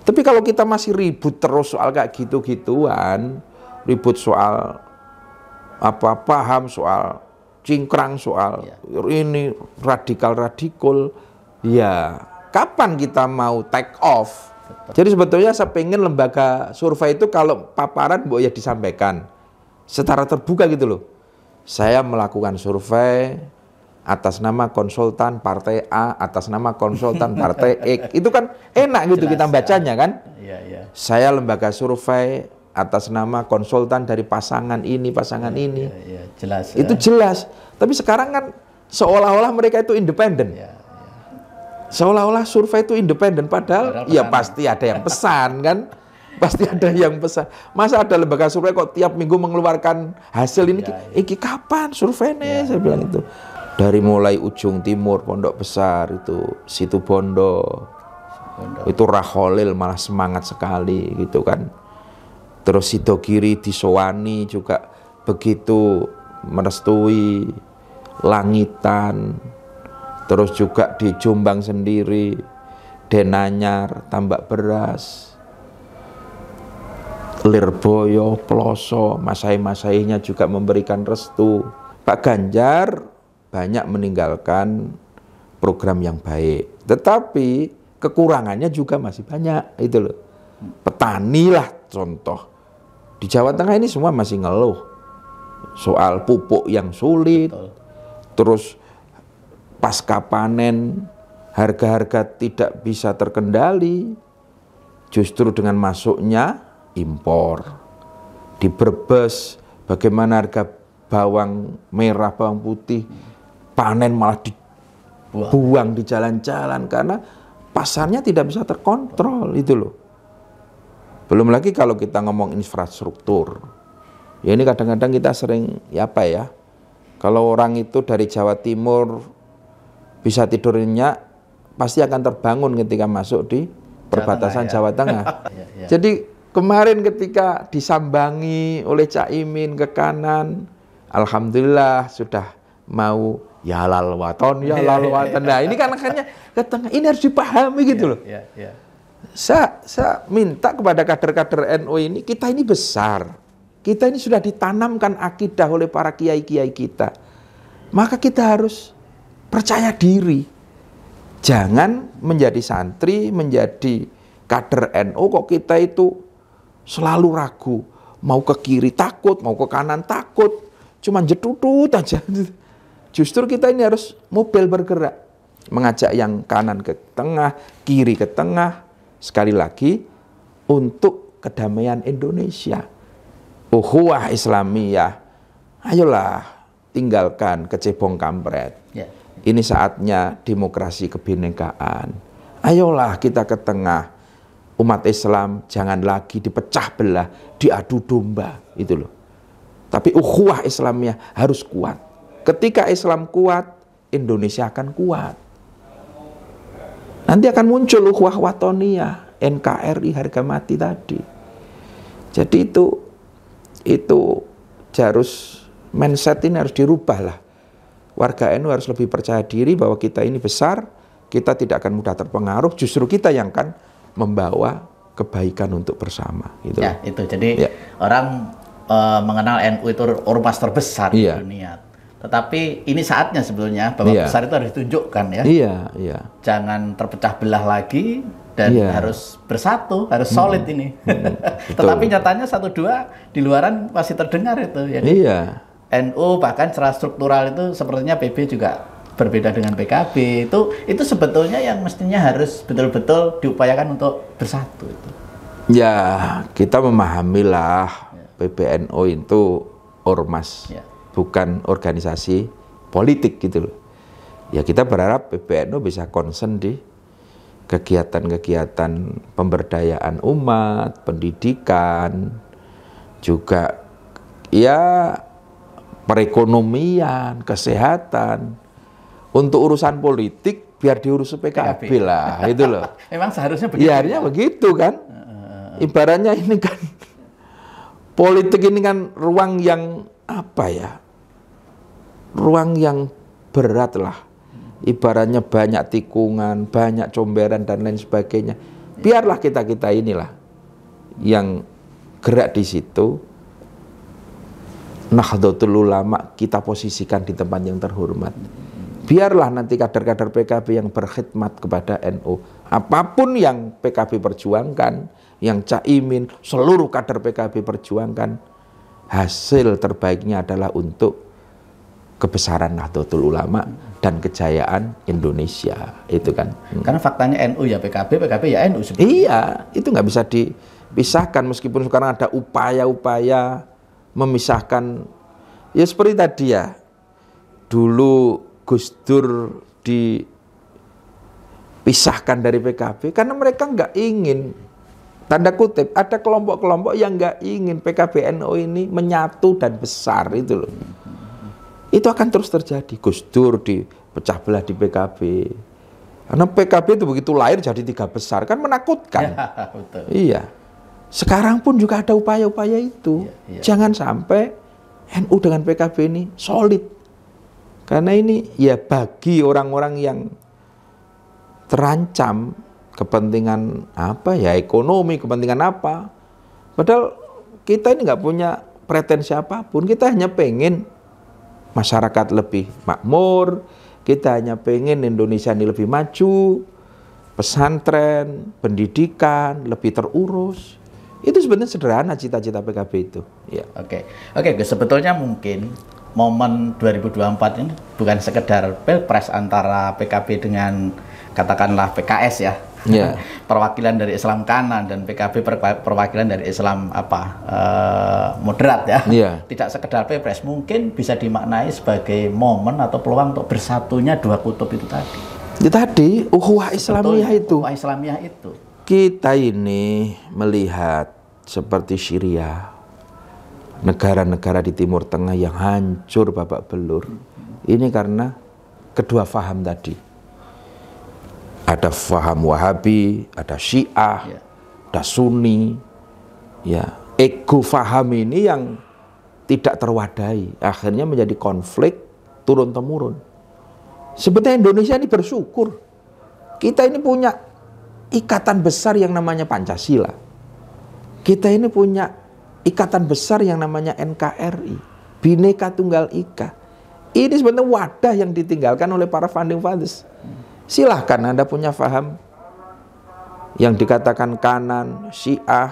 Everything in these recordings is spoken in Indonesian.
Tapi kalau kita masih ribut terus soal kayak gitu-gituan, ribut soal apa paham, soal cingkrang, soal ini radikal, ya kapan kita mau take off? Jadi sebetulnya saya pengen lembaga survei itu kalau paparan ya disampaikan secara terbuka gitu loh. Saya melakukan survei atas nama konsultan partai A, atas nama konsultan partai X. Itu kan enak gitu. Jelas, kita bacanya kan. Ya. Saya lembaga survei atas nama konsultan dari pasangan ini, pasangan ini. Ya, jelas. Itu jelas. Tapi sekarang kan seolah-olah mereka itu independen. Seolah-olah survei itu independen. Padahal ya pasti ada yang pesan kan. Pasti ada yang pesan. Masa ada lembaga survei kok tiap minggu mengeluarkan hasil ini? Iki kapan surveinya? Saya bilang itu. Dari mulai ujung timur Pondok Besar itu Situ Bondo. Itu Raholil malah semangat sekali gitu kan. Terus Sidogiri di Sowani juga begitu merestui. Langitan. Terus juga di Jombang sendiri Denanyar, Tambak Beras, Lirboyo, Ploso, masai-masainya juga memberikan restu. Pak Ganjar banyak meninggalkan program yang baik, tetapi kekurangannya juga masih banyak itu loh. Petani lah contoh di Jawa Tengah ini semua masih ngeluh soal pupuk yang sulit. Terus pasca panen harga-harga tidak bisa terkendali justru dengan masuknya impor. Di Brebes bagaimana harga bawang merah, bawang putih panen malah dibuang di jalan-jalan karena pasarnya tidak bisa terkontrol itu loh. Belum lagi kalau kita ngomong infrastruktur. Ya ini kadang-kadang kita sering kalau orang itu dari Jawa Timur bisa tidur nyenyak pasti akan terbangun ketika masuk di perbatasan Jawa Tengah. Jadi kemarin ketika disambangi oleh Caimin ke kanan, alhamdulillah sudah mau ya lal waton. Nah ini kan akhirnya ke tengah, ini harus dipahami gitu loh. Saya minta kepada kader-kader NU ini, kita ini besar, kita ini sudah ditanamkan akidah oleh para kiai-kiai kita, maka kita harus percaya diri. Jangan menjadi santri, menjadi kader NU kok kita itu selalu ragu, mau ke kiri takut, mau ke kanan takut, cuman jedutut aja. Justru kita ini harus mobil bergerak, mengajak yang kanan ke tengah, kiri ke tengah, sekali lagi untuk kedamaian Indonesia. Ukhuwah Islamiyah, ayolah tinggalkan kecebong kampret. Ini saatnya demokrasi kebinekaan. Ayolah kita ke tengah. Umat Islam jangan lagi dipecah belah, diadu domba, itu loh. Tapi ukhuwah Islamiyah harus kuat. Ketika Islam kuat, Indonesia akan kuat. Nanti akan muncul ukhuwah watoniyah, NKRI harga mati tadi. Jadi itu harus mindset ini harus dirubah lah. Warga NU harus lebih percaya diri bahwa kita ini besar, kita tidak akan mudah terpengaruh, justru kita yang akan membawa kebaikan untuk bersama. Gitu. Ya, itu. Jadi orang mengenal NU itu ormas terbesar di dunia. Tetapi ini saatnya sebetulnya bahwa besar itu harus ditunjukkan ya. Iya. Jangan terpecah belah lagi dan harus bersatu, harus solid ini. Tetapi nyatanya 1-2 di luaran masih terdengar itu. Ya. NU bahkan secara struktural itu sepertinya PB juga berbeda dengan PKB. Itu sebetulnya yang mestinya harus betul-betul diupayakan untuk bersatu itu. Ya, kita memahamilah PBNU itu ormas, bukan organisasi politik gitu loh. Ya kita berharap PBNU bisa concern di kegiatan-kegiatan pemberdayaan umat, pendidikan, juga ya perekonomian, kesehatan. Untuk urusan politik biar diurus PKB lah, itu loh. Memang seharusnya begitu. Ya, harusnya begitu kan. Ibaratnya ini kan politik ini kan ruang yang ruang yang berat lah. Ibaratnya banyak tikungan, banyak comberan dan lain sebagainya. Biarlah kita inilah yang gerak di situ. Nahdlatul Ulama kita posisikan di tempat yang terhormat. Biarlah nanti kader-kader PKB yang berkhidmat kepada NU, apapun yang PKB perjuangkan, yang Caimin, seluruh kader PKB perjuangkan, hasil terbaiknya adalah untuk kebesaran Nahdlatul Ulama dan kejayaan Indonesia, itu kan. Karena faktanya NU ya PKB, PKB ya NU sebenarnya. Iya, itu nggak bisa dipisahkan meskipun sekarang ada upaya-upaya memisahkan. Ya seperti tadi ya, dulu Gus Dur dipisahkan dari PKB karena mereka nggak ingin, tanda kutip, ada kelompok-kelompok yang nggak ingin PKB NU ini menyatu dan besar, itu loh. Itu akan terus terjadi. Gus Dur dipecah belah di PKB. Karena PKB itu begitu lahir jadi 3 besar, kan menakutkan. Ya, betul. Iya. Sekarang pun juga ada upaya-upaya itu. Jangan sampai NU dengan PKB ini solid. Karena ini ya bagi orang-orang yang terancam kepentingan apa ya, ekonomi, kepentingan apa. Padahal kita ini nggak punya pretensi apapun. Kita hanya pengen masyarakat lebih makmur, kita hanya pengen Indonesia ini lebih maju, pesantren, pendidikan lebih terurus. Itu sebenarnya sederhana cita-cita PKB itu. Ya. Oke, sebetulnya mungkin momen 2024 ini bukan sekedar pilpres antara PKB dengan katakanlah PKS ya. Yeah. Perwakilan dari Islam kanan dan PKB perwakilan dari Islam moderat ya. Yeah. Tidak sekedar pilpres, mungkin bisa dimaknai sebagai momen atau peluang untuk bersatunya dua kutub itu tadi. Itu tadi ukhuwah Islamiyah itu. Ukhuwah Islamiyah itu. Kita ini melihat seperti Syria, negara-negara di Timur Tengah yang hancur babak belur. Ini karena kedua faham tadi. Ada faham Wahabi, ada Syiah, ada Sunni. Ya, ego faham ini yang tidak terwadai, akhirnya menjadi konflik turun-temurun. Sebenarnya Indonesia ini bersyukur. Kita ini punya ikatan besar yang namanya Pancasila. Kita ini punya ikatan besar yang namanya NKRI, Bhinneka Tunggal Ika. Ini sebenarnya wadah yang ditinggalkan oleh para founding fathers. Silahkan Anda punya faham yang dikatakan kanan, Syiah,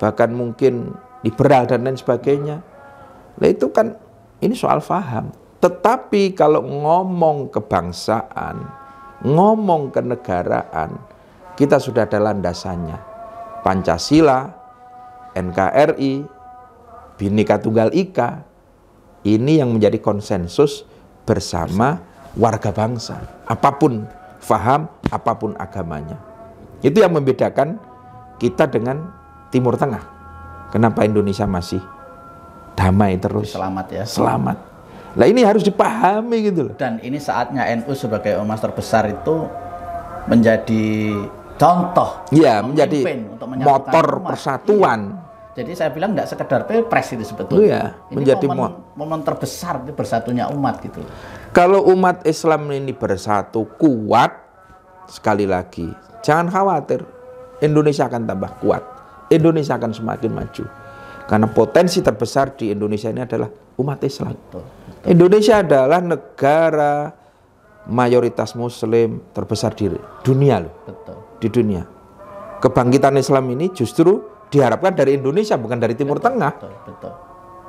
bahkan mungkin liberal dan lain sebagainya. Nah itu kan ini soal faham. Tetapi kalau ngomong kebangsaan, ngomong kenegaraan, kita sudah ada landasannya. Pancasila, NKRI, Bhinneka Tunggal Ika, ini yang menjadi konsensus bersama warga bangsa. Apapun faham, apapun agamanya. Itu yang membedakan kita dengan Timur Tengah. Kenapa Indonesia masih damai terus? Selamat ya. Selamat. Nah ini harus dipahami gitu loh. Dan ini saatnya NU sebagai ormas terbesar itu menjadi contoh, ya, menjadi motor persatuan. Iya. Jadi saya bilang tidak sekedar pilpres itu sebetulnya. Iya, menjadi momen terbesar itu bersatunya umat gitu. Kalau umat Islam ini bersatu kuat, sekali lagi jangan khawatir, Indonesia akan tambah kuat, Indonesia akan semakin maju. Karena potensi terbesar di Indonesia ini adalah umat Islam. Betul. Indonesia adalah negara mayoritas Muslim terbesar di dunia loh. Betul. Di dunia. Kebangkitan Islam ini justru diharapkan dari Indonesia, bukan dari Timur Tengah. Betul.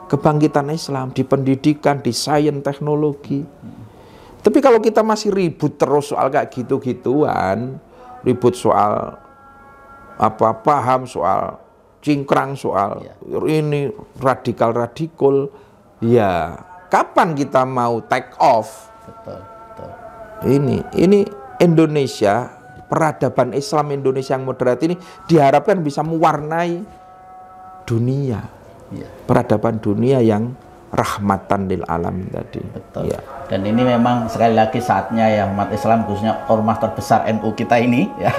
Kebangkitan Islam di pendidikan, di sains, teknologi. Tapi kalau kita masih ribut terus soal kayak gitu-gituan, ribut soal apa paham, soal cingkrang, soal ini radikal-radikal, ya kapan kita mau take off? Betul. Ini Indonesia, peradaban Islam Indonesia yang moderat ini diharapkan bisa mewarnai dunia. Peradaban dunia yang rahmatan lil alamin tadi. Betul. Ya. Dan ini memang sekali lagi saatnya ya umat Islam, khususnya ormas terbesar NU kita ini ya.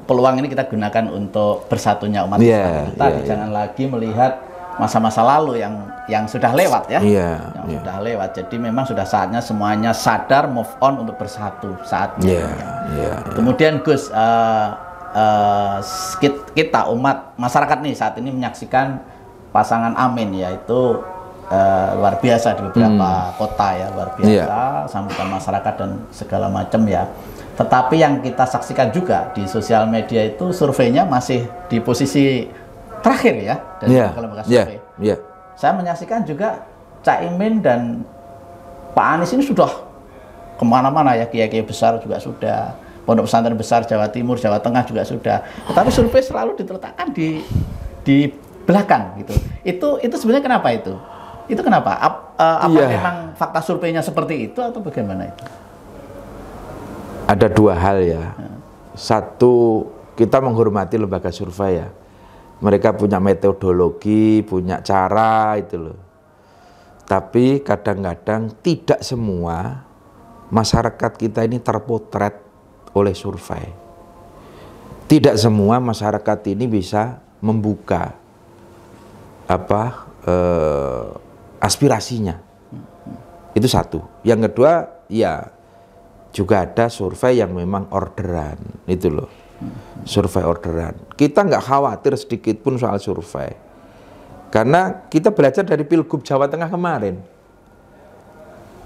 Peluang ini kita gunakan untuk bersatunya umat Islam kita. Jangan lagi melihat masa-masa lalu yang sudah lewat ya. Yang sudah lewat. Jadi memang sudah saatnya semuanya sadar, move on untuk bersatu saatnya. Kemudian Gus, kita umat masyarakat nih saat ini menyaksikan pasangan Amin, yaitu luar biasa di beberapa kota ya, luar biasa sambutan masyarakat dan segala macam ya. Tetapi yang kita saksikan juga di sosial media itu surveinya masih di posisi terakhir ya dari lembaga survei. Saya menyaksikan juga Caimin dan Pak Anies ini sudah kemana-mana ya, kiai-kiai besar juga sudah, pondok pesantren besar Jawa Timur, Jawa Tengah juga sudah. Tetapi survei selalu diletakkan di belakang gitu. Itu sebenarnya kenapa itu? Itu kenapa? Apa memang fakta surveinya seperti itu atau bagaimana itu? Ada dua hal ya. Satu, kita menghormati lembaga survei ya. Mereka punya metodologi, punya cara itu loh. Tapi kadang-kadang tidak semua masyarakat kita ini terpotret oleh survei. Tidak semua masyarakat ini bisa membuka aspirasinya. Itu satu. Yang kedua, ya juga ada survei yang memang orderan, itu loh. Survei orderan. Kita nggak khawatir sedikit pun soal survei. Karena kita belajar dari Pilgub Jawa Tengah kemarin.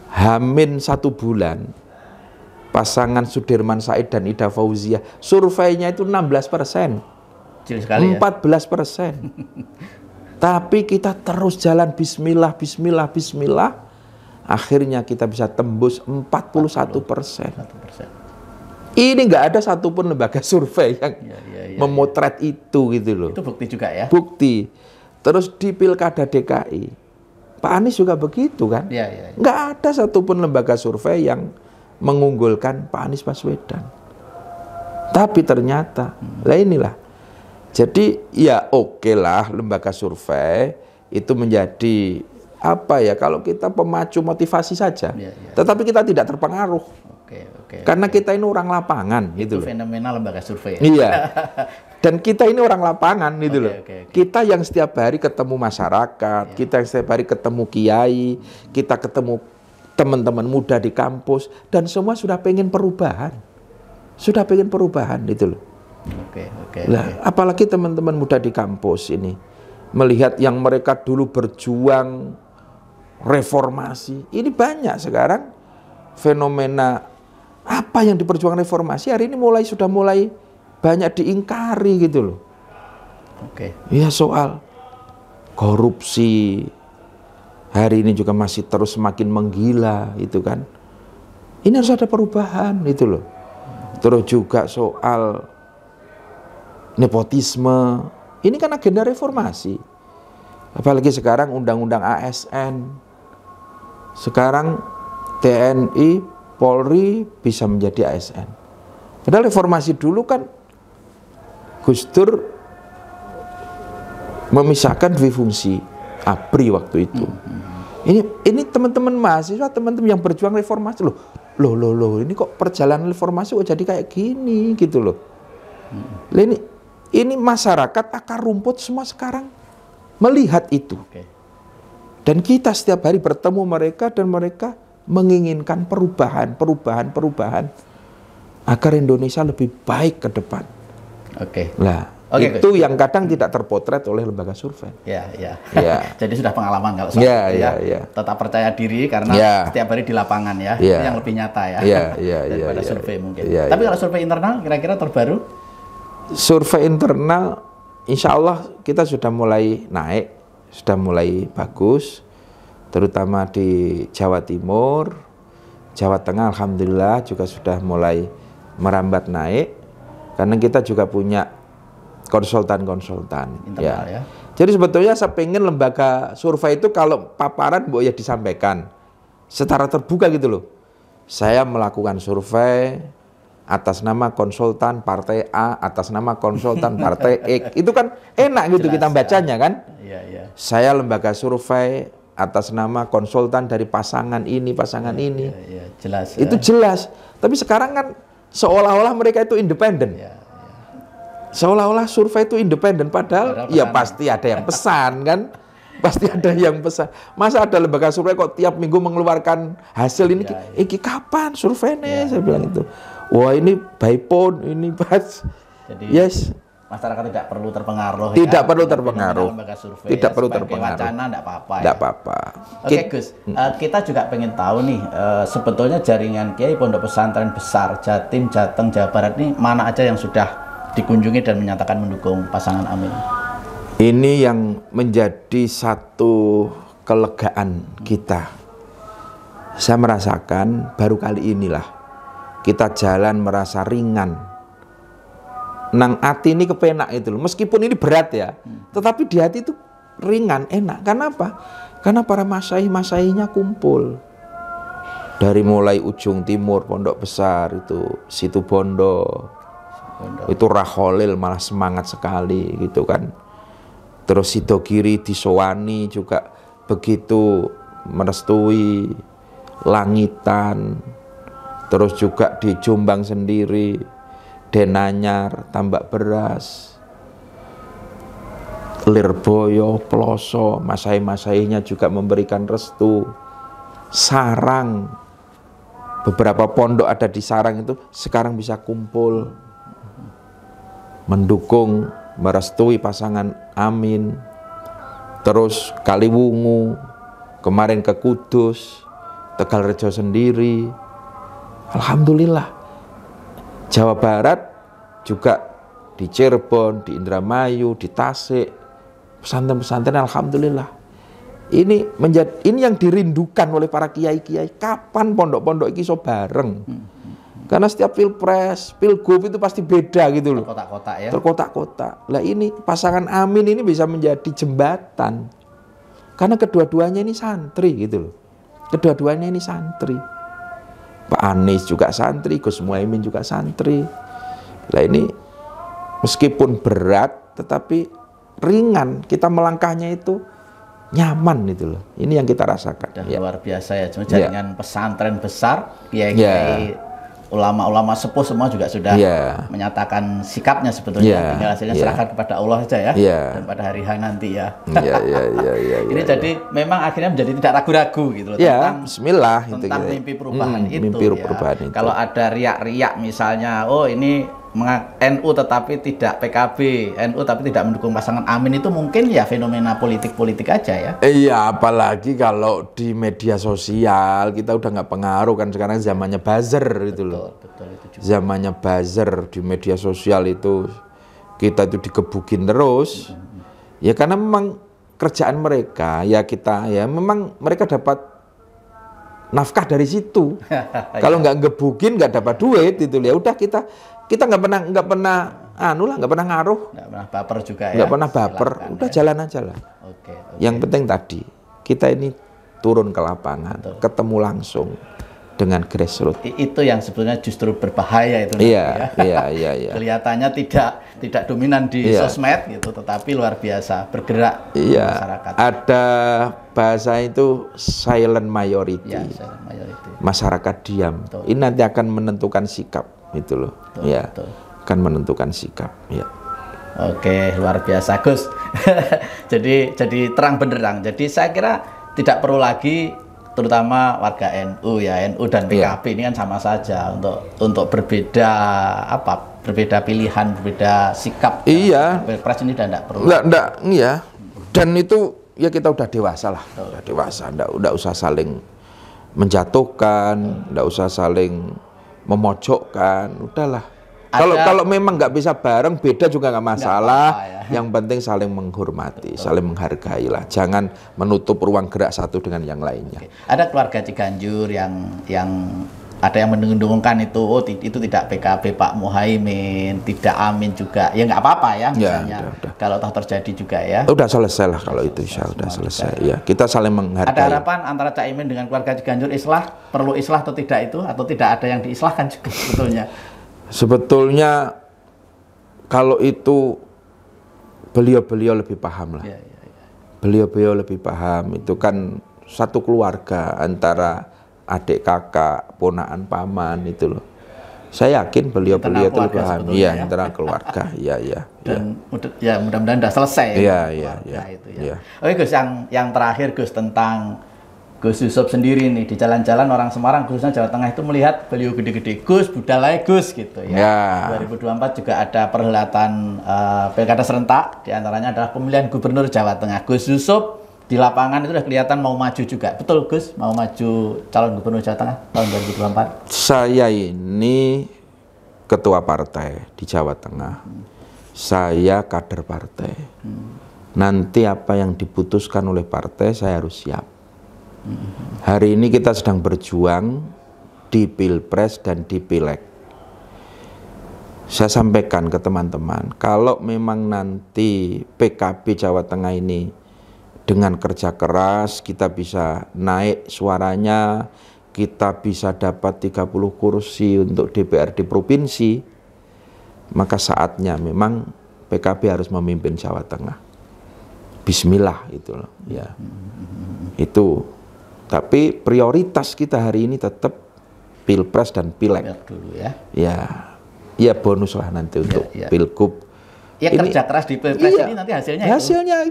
Hamin 1 bulan, pasangan Sudirman Said dan Ida Fauzia, surveinya itu 16%. Kecil sekali 14%. Tapi kita terus jalan bismillah, bismillah, bismillah. Akhirnya kita bisa tembus 41%. Ini nggak ada satupun lembaga survei yang memotret itu gitu loh. Itu bukti juga ya? Bukti. Terus di Pilkada DKI, Pak Anies juga begitu kan? Nggak ada satupun lembaga survei yang mengunggulkan Pak Anies Baswedan. Tapi ternyata, lah inilah. Jadi ya oke lah lembaga survei itu menjadi apa ya, kalau kita pemacu motivasi saja. Tetapi kita tidak terpengaruh. Karena kita ini orang lapangan itu gitu fenomena lembaga survei. Iya. Dan kita ini orang lapangan gitu loh. Kita yang setiap hari ketemu masyarakat, kita yang setiap hari ketemu kiai, kita ketemu teman-teman muda di kampus, dan semua sudah pengen perubahan. Sudah pengen perubahan gitu loh. Apalagi teman-teman muda di kampus ini melihat yang mereka dulu berjuang reformasi, ini banyak sekarang fenomena apa yang diperjuangkan reformasi hari ini sudah mulai banyak diingkari gitu loh. Ya soal korupsi hari ini juga masih terus semakin menggila itu kan. Ini harus ada perubahan itu loh. Terus juga soal nepotisme, ini kan agenda reformasi. Apalagi sekarang undang-undang ASN. Sekarang TNI, Polri bisa menjadi ASN. Padahal reformasi dulu kan Gus Dur memisahkan dua fungsi ABRI waktu itu. Ini teman-teman mahasiswa, teman-teman yang berjuang reformasi loh, ini kok perjalanan reformasi kok jadi kayak gini gitu loh. Ini masyarakat akar rumput semua sekarang melihat itu. Dan kita setiap hari bertemu mereka dan mereka menginginkan perubahan agar Indonesia lebih baik ke depan. Itu yang kadang tidak terpotret oleh lembaga survei. Jadi sudah pengalaman kalau soal tetap percaya diri karena setiap hari di lapangan ya. Itu yang lebih nyata ya. Daripada survei mungkin. Tapi kalau survei internal kira-kira terbaru? Survei internal insya Allah kita sudah mulai naik, sudah mulai bagus, terutama di Jawa Timur, Jawa Tengah alhamdulillah juga sudah mulai merambat naik, karena kita juga punya konsultan-konsultan ya. Jadi sebetulnya saya pengen lembaga survei itu kalau paparan ya disampaikan secara terbuka gitu loh. Saya melakukan survei atas nama konsultan partai A, atas nama konsultan partai X. Itu kan enak gitu. Jelas, kita bacanya kan. Saya lembaga survei atas nama konsultan dari pasangan ini, pasangan ini. Jelas. Itu jelas. Tapi sekarang kan seolah-olah mereka itu independen. Seolah-olah survei itu independen. Padahal ya pasti ada yang pesan kan. Pasti ada yang pesan. Masa ada lembaga survei kok tiap minggu mengeluarkan hasil ini? Ini kapan surveinya? Saya bilang itu. Wah ini by phone, ini pas. Jadi masyarakat tidak perlu terpengaruh. Tidak perlu terpengaruh. Tidak perlu terpengaruh. Wacana tidak apa-apa. Tidak apa-apa. Oke Gus, kita juga pengen tahu nih, sebetulnya jaringan Kiai Pondok Pesantren Besar Jatim, Jateng, Jawa Barat ini mana aja yang sudah dikunjungi dan menyatakan mendukung pasangan Amin? Ini yang menjadi satu kelegaan kita. Saya merasakan baru kali inilah kita jalan merasa ringan. Nang hati ini kepenak itu loh. Meskipun ini berat ya, tetapi di hati itu ringan, enak. Karena apa? Karena para masyayikh-masyayikhnya kumpul. Dari mulai ujung timur Pondok Besar itu Situ Bondo. Itu Raholil malah semangat sekali gitu kan. Terus Sido Kiri di Sowani juga begitu merestui, Langitan, terus juga di Jombang sendiri, Denanyar, Tambak Beras, Lirboyo, Ploso, masyayikh-masyayikhnya juga memberikan restu. Sarang, beberapa pondok ada di Sarang itu sekarang bisa kumpul mendukung, merestui pasangan Amin. Terus Kaliwungu, kemarin ke Kudus, Tegalrejo sendiri. Alhamdulillah. Jawa Barat juga di Cirebon, di Indramayu, di Tasik, pesantren-pesantren alhamdulillah. Ini yang dirindukan oleh para kiai-kiai. Kapan pondok-pondok ini iso bareng? Karena setiap pilpres, pilgub itu pasti beda gitu loh. Terkotak-kotak ya. Terkotak-kotak. Lah ini pasangan Amin ini bisa menjadi jembatan. Karena kedua-duanya ini santri gitu loh. Kedua-duanya ini santri. Pak Anies juga santri, Gus Muhaimin juga santri. Lah ini meskipun berat tetapi ringan. Kita melangkahnya itu nyaman itu loh. Ini yang kita rasakan. Dan luar biasa ya. Cuma jaringan pesantren besar, kiai-kiai, ulama-ulama sepuh semua juga sudah menyatakan sikapnya sebetulnya. Tinggal hasilnya serahkan kepada Allah saja ya. Dan pada hari H nanti ya. Ini jadi memang akhirnya menjadi tidak ragu-ragu gitu loh tentang bismillah tentang gitu. mimpi perubahan itu. Mimpi perubahan itu. Kalau ada riak-riak misalnya, oh ini NU tetapi tidak PKB, NU tapi tidak mendukung pasangan Amin, itu mungkin ya fenomena politik-politik aja ya. Iya, apalagi kalau di media sosial kita udah nggak pengaruh kan, sekarang zamannya buzzer gitu loh. Betul, itu juga. Zamannya buzzer di media sosial itu kita itu dikebukin terus. Ya karena memang kerjaan mereka ya kita ya memang mereka dapat nafkah dari situ. Kalau nggak ngebukin nggak dapat duit itu ya udah kita nggak pernah nggak pernah ngaruh, nggak pernah baper juga ya, nggak pernah baper, udah ya. Jalan aja lah. Oke. Yang penting tadi kita ini turun ke lapangan, ketemu langsung dengan grassroots. Itu yang sebetulnya justru berbahaya itu. Iya. Kelihatannya tidak dominan di sosmed gitu, tetapi luar biasa bergerak di masyarakat. Ada bahasa itu silent majority. Silent majority. Masyarakat diam. Betul. Ini nanti akan menentukan sikap. Itu loh, betul. Akan menentukan sikap, ya. Oke, luar biasa Gus. jadi terang benderang. Jadi saya kira tidak perlu lagi, terutama warga NU dan PKB ini kan sama saja untuk berbeda pilihan, berbeda sikap. Iya. Pilpres ini tidak perlu. Enggak, iya. Dan itu ya kita udah dewasa lah, udah dewasa. Enggak usah saling menjatuhkan, enggak usah saling memojokkan, udahlah. Kalau memang nggak bisa bareng, beda juga nggak masalah. Yang penting saling menghormati, saling menghargai lah. Jangan menutup ruang gerak satu dengan yang lainnya. Ada keluarga Ciganjur yang ada yang mendengungkan itu, itu tidak PKB Pak Muhaimin, tidak Amin juga. Ya nggak apa-apa ya, misalnya. Udah. Kalau toh terjadi juga ya. Udah selesai lah kalau itu, udah selesai. Ya, kita saling menghargai. Ada harapan antara Cak Imin dengan keluarga Ciganjur perlu islah atau tidak itu, atau tidak ada yang diislahkan juga sebetulnya? Sebetulnya kalau itu beliau lebih paham lah. Beliau lebih paham, itu kan satu keluarga antara adik kakak, ponakan paman itu loh. Saya yakin beliau itu lebih paham. Iya, internal keluarga. Iya. Dan mudah-mudahan sudah selesai. Iya. Oke Gus, yang terakhir Gus tentang Gus Yusuf sendiri nih di jalan-jalan orang Semarang khususnya Jawa Tengah itu melihat beliau gede-gede, Gus budalai Gus gitu ya. 2024 juga ada perhelatan pilkada serentak, diantaranya adalah pemilihan gubernur Jawa Tengah. Gus Yusuf di lapangan itu udah kelihatan mau maju juga, betul Gus? Mau maju calon gubernur Jawa Tengah tahun 2024? Saya ini ketua partai di Jawa Tengah, saya kader partai. Nanti apa yang diputuskan oleh partai saya harus siap. Hari ini kita sedang berjuang di Pilpres dan di Pileg. Saya sampaikan ke teman-teman, kalau memang nanti PKB Jawa Tengah ini dengan kerja keras kita bisa naik suaranya, kita bisa dapat 30 kursi untuk DPRD provinsi, maka saatnya memang PKB harus memimpin Jawa Tengah. Bismillah itu loh, ya. Itu. Tapi prioritas kita hari ini tetap Pilpres dan Pileg dulu ya. Ya bonus lah nanti untuk Pilgub. Ya ini, kerja keras di Pilpres ini nanti hasilnya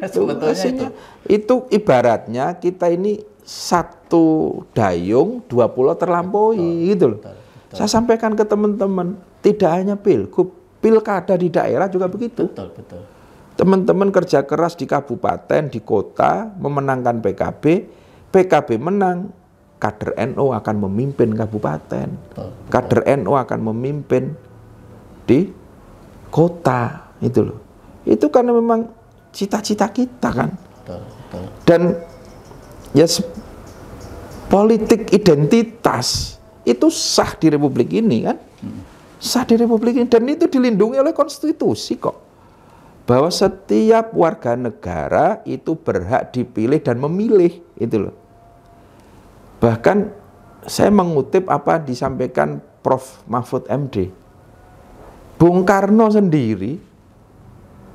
itu ibaratnya kita ini satu dayung 20 terlampaui gitu loh. Saya sampaikan ke teman-teman, tidak hanya Pilgub, pilkada di daerah juga begitu. Betul. Teman-teman kerja keras di kabupaten, di kota, memenangkan PKB menang, kader NU akan memimpin kabupaten, kader NU akan memimpin di kota, itu loh. Itu karena memang cita-cita kita kan. Dan ya politik identitas itu sah di Republik ini kan, sah di Republik ini dan itu dilindungi oleh konstitusi kok. Bahwa setiap warga negara itu berhak dipilih dan memilih, itu loh. Bahkan saya mengutip apa disampaikan Prof. Mahfud MD. Bung Karno sendiri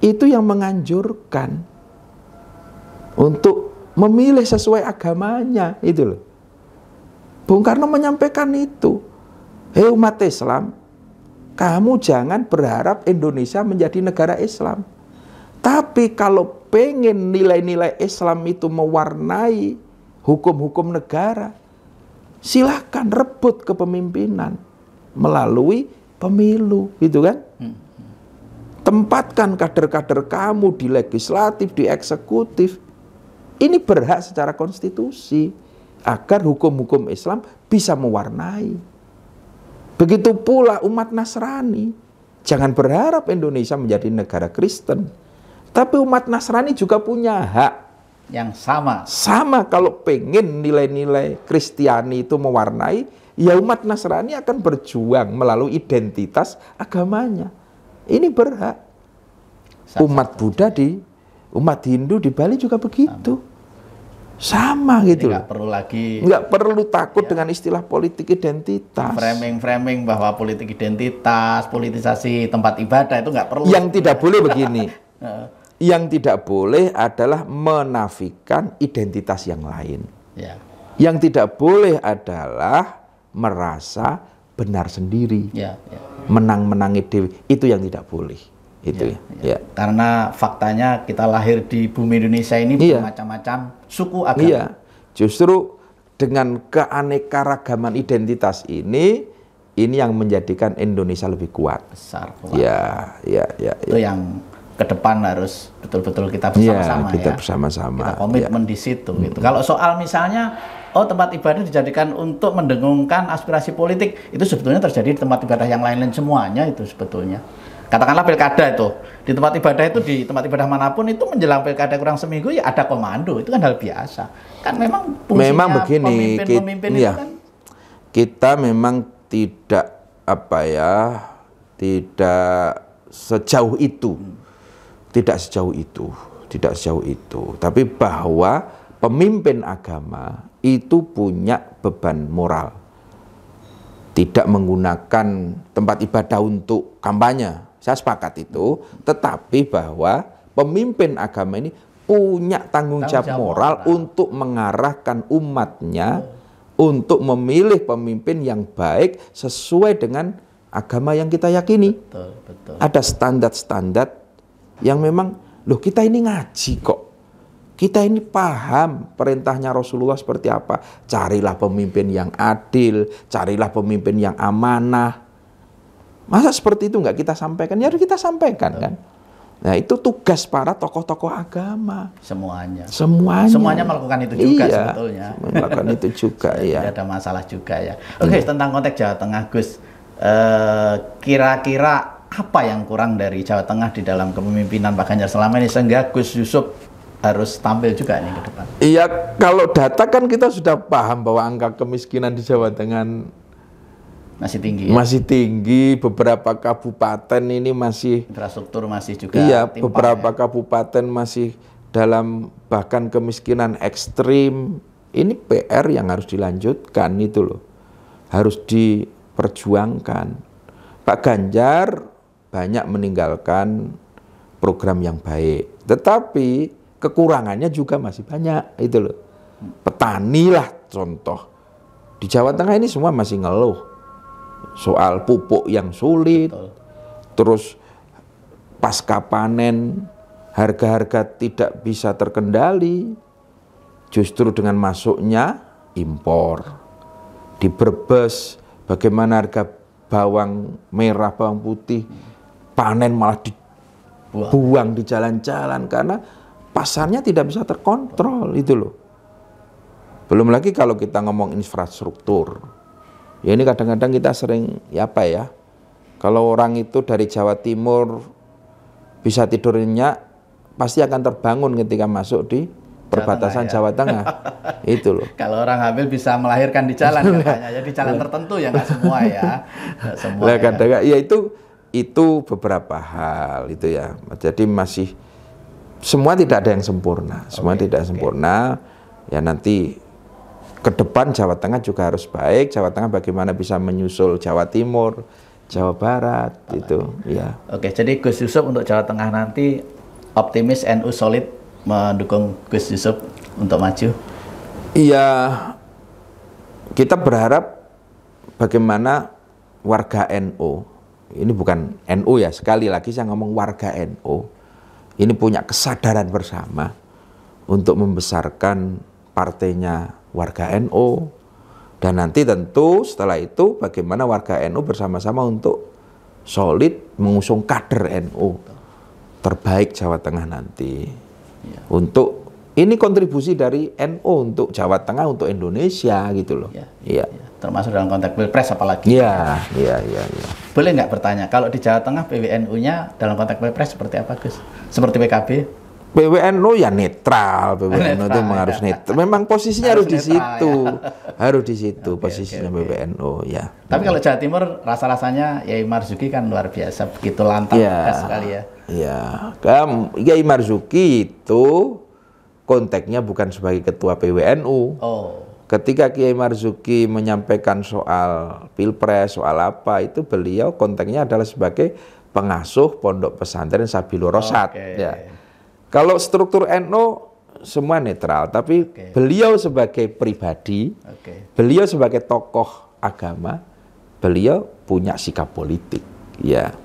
itu yang menganjurkan untuk memilih sesuai agamanya, itu loh. Bung Karno menyampaikan itu. Hei umat Islam, kamu jangan berharap Indonesia menjadi negara Islam. Tapi kalau pengen nilai-nilai Islam itu mewarnai hukum-hukum negara, silakan rebut kepemimpinan melalui pemilu, gitu kan? Tempatkan kader-kader kamu di legislatif, di eksekutif. Ini berhak secara konstitusi agar hukum-hukum Islam bisa mewarnai. Begitu pula umat Nasrani, jangan berharap Indonesia menjadi negara Kristen. Tapi umat Nasrani juga punya hak yang sama. Sama kalau pengen nilai-nilai Kristiani itu mewarnai, ya umat Nasrani akan berjuang melalui identitas agamanya. Ini berhak. Umat Buddha umat Hindu di Bali juga begitu. Sama gitu. Nggak perlu takut dengan istilah politik identitas. Framing bahwa politik identitas, politisasi tempat ibadah itu nggak perlu. Yang tidak boleh begini. Yang tidak boleh adalah menafikan identitas yang lain. Yang tidak boleh adalah merasa benar sendiri, menang-menangi dewi. Itu yang tidak boleh. Itu ya. Karena faktanya kita lahir di bumi Indonesia ini bermacam-macam suku agama. Justru dengan keanekaragaman identitas ini yang menjadikan Indonesia lebih kuat. Besar. Kuat. Itu yang ke depan harus betul-betul kita bersama-sama kita bersama-sama. Kita komitmen di situ gitu. Kalau soal misalnya tempat ibadah dijadikan untuk mendengungkan aspirasi politik, itu sebetulnya terjadi di tempat ibadah yang lain-lain semuanya itu sebetulnya. Katakanlah pilkada itu, di tempat ibadah manapun itu menjelang pilkada kurang seminggu ya ada komando, itu kan hal biasa. Kan memang fungsinya begini, pemimpin itu kan. Kita memang tidak sejauh itu. Tidak sejauh itu. Tapi bahwa pemimpin agama itu punya beban moral. Tidak menggunakan tempat ibadah untuk kampanye. Saya sepakat itu. Tetapi bahwa pemimpin agama ini punya tanggung jawab moral untuk mengarahkan umatnya untuk memilih pemimpin yang baik sesuai dengan agama yang kita yakini. Betul. Ada standar-standar yang memang, loh kita ini ngaji kok. Kita ini paham perintahnya Rasulullah seperti apa. Carilah pemimpin yang adil, carilah pemimpin yang amanah. Masa seperti itu nggak kita sampaikan? Ya harus kita sampaikan kan. Nah itu tugas para tokoh-tokoh agama. Semuanya melakukan itu juga sebetulnya. Melakukan itu juga ya. Tidak ada masalah juga ya. Oke, tentang konteks Jawa Tengah, Gus. Kira-kira apa yang kurang dari Jawa Tengah di dalam kepemimpinan Pak Ganjar selama ini sehingga Gus Yusuf harus tampil juga nih ke depan? Iya, kalau data kan kita sudah paham bahwa angka kemiskinan di Jawa Tengah masih tinggi. Masih tinggi, beberapa kabupaten ini masih infrastruktur masih juga beberapa kabupaten masih dalam bahkan kemiskinan ekstrim. Ini PR yang harus dilanjutkan itu loh. Harus diperjuangkan. Pak Ganjar banyak meninggalkan program yang baik, tetapi kekurangannya juga masih banyak itu loh. Petani lah contoh. Di Jawa Tengah ini semua masih ngeluh soal pupuk yang sulit. Betul. Terus pasca panen harga-harga tidak bisa terkendali. Justru dengan masuknya impor. Di Brebes bagaimana harga bawang merah, bawang putih panen malah dibuang di jalan-jalan karena pasarnya tidak bisa terkontrol itu loh. Belum lagi kalau kita ngomong infrastruktur. Ya ini kadang-kadang kita sering kalau orang itu dari Jawa Timur bisa tidur nyenyak, pasti akan terbangun ketika masuk di perbatasan Jawa Tengah. Itu loh. Kalau orang hamil bisa melahirkan di jalan katanya, ya di jalan tertentu ya, nggak semua ya. Nggak semua nah, kadang-kadang ya itu beberapa hal itu ya. Jadi masih semua tidak ada yang sempurna. Semua tidak sempurna. Ya nanti ke depan Jawa Tengah juga harus baik. Jawa Tengah bagaimana bisa menyusul Jawa Timur, Jawa Barat itu ya. Oke, jadi Gus Yusuf untuk Jawa Tengah nanti optimis NU solid mendukung Gus Yusuf untuk maju. Iya. Kita berharap bagaimana warga NU. Ini bukan NU ya, sekali lagi saya ngomong warga NU. Ini punya kesadaran bersama untuk membesarkan partainya warga NU, dan nanti tentu setelah itu bagaimana warga NU bersama-sama untuk solid mengusung kader NU terbaik Jawa Tengah nanti. Untuk ini kontribusi dari NU untuk Jawa Tengah, untuk Indonesia gitu loh. Termasuk dalam konteks Pilpres apalagi. Iya. Boleh nggak bertanya, kalau di Jawa Tengah PWNU-nya dalam konteks Pilpres seperti apa, Gus? Seperti PKB? PWNU ya netral, PWNU itu memang harus netral. Memang posisinya harus di situ, harus di situ posisinya PWNU ya. Tapi kalau Jawa Timur rasa-rasanya Yai Marzuki kan luar biasa, begitu lantang sekali ya. Iya, Yai Marzuki itu konteksnya bukan sebagai ketua PWNU. Ketika Kiai Marzuki menyampaikan soal Pilpres, soal apa itu beliau konteksnya adalah sebagai pengasuh Pondok Pesantren Sabilur Rasyad. Ya. Kalau struktur NU semua netral, tapi beliau sebagai pribadi, beliau sebagai tokoh agama, beliau punya sikap politik. Ya.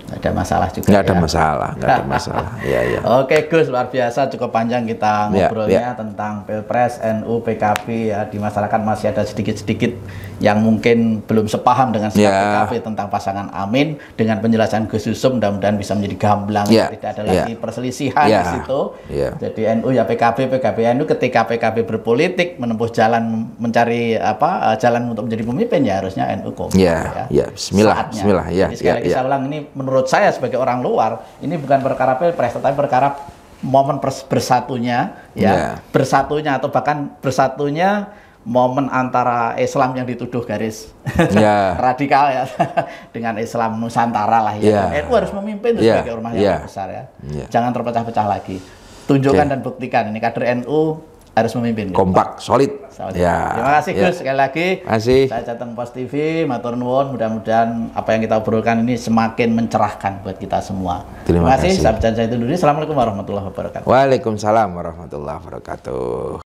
Nggak ada masalah juga. Nggak ada masalah, nggak ada masalah. Ya. Oke Gus, luar biasa, cukup panjang kita ngobrolnya tentang Pilpres, NU, PKB ya. Di masyarakat masih ada sedikit-sedikit yang mungkin belum sepaham dengan sikap PKB tentang pasangan Amin. Dengan penjelasan Gus Yusuf, mudah-mudahan bisa menjadi gamblang, tidak ada lagi perselisihan di situ. Jadi NU ya PKB, PKB NU. Ketika PKB berpolitik menempuh jalan mencari jalan untuk menjadi pemimpin, ya harusnya NU komit. Bismillah. Jadi sekali lagi saya ulang, ini menurut saya sebagai orang luar, ini bukan perkara Pilpres, tetapi perkara momen bersatunya, bersatunya atau bahkan bersatunya momen antara Islam yang dituduh garis radikal ya dengan Islam Nusantara lah ya. NU harus memimpin sebagai ormas yang besar ya. Jangan terpecah-pecah lagi. Tunjukkan dan buktikan ini kader NU harus memimpin. Kompak, solid. Terima kasih Gus sekali lagi. Saya Jateng Pos TV, matur nuwun, mudah-mudahan apa yang kita obrolkan ini semakin mencerahkan buat kita semua. Terima kasih. Saya itu dulu. Assalamualaikum warahmatullahi wabarakatuh. Waalaikumsalam warahmatullahi wabarakatuh.